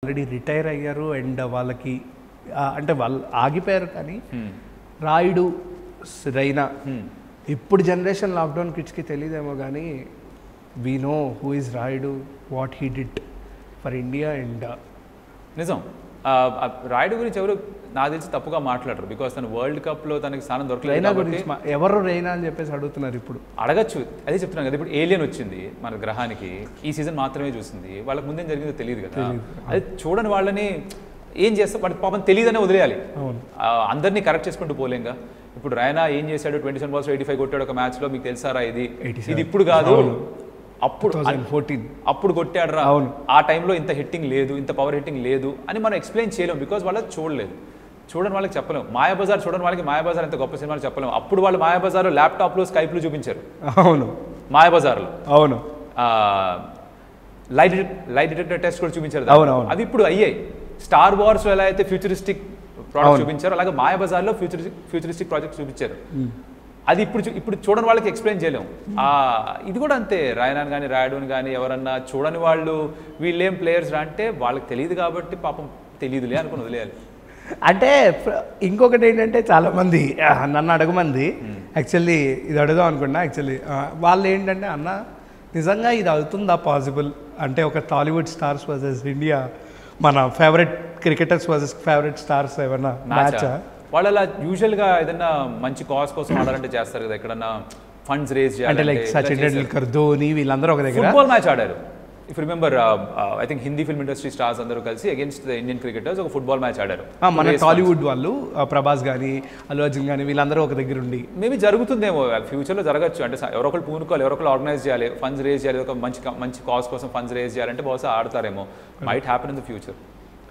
already retire అయ్యారు and వాళ్ళకి అంటే వాళ్ళు ఆగిపోయారు కానీ రాయుడు రైనా ఇప్పుడు జనరేషన్ లాక్డౌన్ కిడ్స్కి తెలియదేమో కానీ we know who is Rayudu what he did for India and నిజం రాయుడు గురించి ఎవరు నాకు తెలిసి తప్పుగా మాట్లాడరు బికాస్ తను వరల్డ్ కప్లో తనకి స్థానం దొరకలేదు గురించి ఎవరు రైనా అని చెప్పేసి అడుగుతున్నారు ఇప్పుడు అడగచ్చు అదే చెప్తున్నాను కదా ఇప్పుడు ఏలియన్ వచ్చింది మన గ్రహానికి ఈ సీజన్ మాత్రమే చూసింది వాళ్ళకి ముందేం జరిగిందో తెలియదు కదా అది చూడని వాళ్ళని ఏం చేస్తా వాటి పాపం తెలియదనే వదిలేయాలి అందరినీ కరెక్ట్ చేసుకుంటూ పోలేంగా ఇప్పుడు రైనా ఏం చేశాడు 27 balls 85 కొట్టాడు ఒక మ్యాచ్లో మీకు తెలుసారా ఇది ఇప్పుడు కాదు అప్పుడు 2014 అప్పుడు కొట్టాడు రా ఆ టైంలో ఇంత హిట్టింగ్ లేదు ఇంత పవర్ హిట్టింగ్ లేదు అని మనం ఎక్స్ప్లెయిన్ చేయలేము బికాజ్ వాళ్ళకి చూడలేదు చూడని వాళ్ళకి చెప్పలేము మాయాబజార్ చూడని వాళ్ళకి మాయాబజార్ ఎంత గొప్ప సినిమాలు చెప్పలేము అప్పుడు వాళ్ళు మాయాబజార్ ల్యాప్టాప్లో స్కైప్లు చూపించారు అవును మాయాబజార్లో అవును లైట్ డిటెక్టర్ టెస్ట్ కూడా చూపించారు అవి ఇప్పుడు అయ్యాయి స్టార్ వార్స్లో ఎలా అయితే ఫ్యూచరిస్టిక్ ప్రాజెక్ట్ చూపించారు అలాగే మాయాబజార్లో ఫ్యూచరిస్టిక్ ప్రాజెక్ట్ చూపించారు అది ఇప్పుడు చూడని వాళ్ళకి ఎక్స్ప్లెయిన్ చేయలేము ఇది కూడా అంతే రాయనాని కానీ రాయుడుని కానీ ఎవరన్నా చూడని వాళ్ళు వీళ్ళేం ప్లేయర్స్ అంటే వాళ్ళకి తెలియదు కాబట్టి పాపం తెలియదులే అనుకుని వదిలేయాలి అంటే ఇంకొకటి ఏంటంటే చాలామంది నన్ను అడగమంది యాక్చువల్లీ ఇది అడుగుదాం అనుకున్నా యాక్చువల్లీ వాళ్ళు ఏంటంటే అన్న నిజంగా ఇది అవుతుందా పాసిబుల్ అంటే ఒక టాలీవుడ్ స్టార్స్ వర్సెస్ ఇండియా మన favourite cricketers versus favourite stars ఏమన్నా మ్యాచ్ వాళ్ళు అలా యూజువల్గా ఏదన్నా మంచి కాజ్ కోసం ఆడాలంటే చేస్తారు కదా ఎక్కడన్నా ఫండ్స్ రేజ్ చేయాలి అంటే లైక్ సచిన్ టెండూల్కర్ ధోని వీళ్ళందరూ ఒక దగ్గర ఫుట్బాల్ మ్యాచ్ ఆడారు if remember I think Hindi film industry stars అందరూ కలిసి అగేన్స్ట్ ద ఇండియన్ క్రికెటర్స్ ఒక ఫుట్బాల్ మ్యాచ్ ఆడారు మన టాలీవుడ్ వాళ్ళు ప్రభాస్ కానీ అల్లు అర్జున్ కానీ వీళ్ళందరూ ఒక దగ్గర ఉండి మేబీ జరుగుతుందేమో ఫ్యూచర్లో జరగచ్చు అంటే ఎవరో ఒకరు పూనుకోవాలి ఎవరో ఒకరు ఆర్గనైజ్ చేయాలి ఫండ్స్ రేజ్ చేయాలి ఒక మంచి కాజ్ కోసం ఫండ్స్ రేజ్ చేయాలంటే బహుశా ఆడతారేమో might happen in the future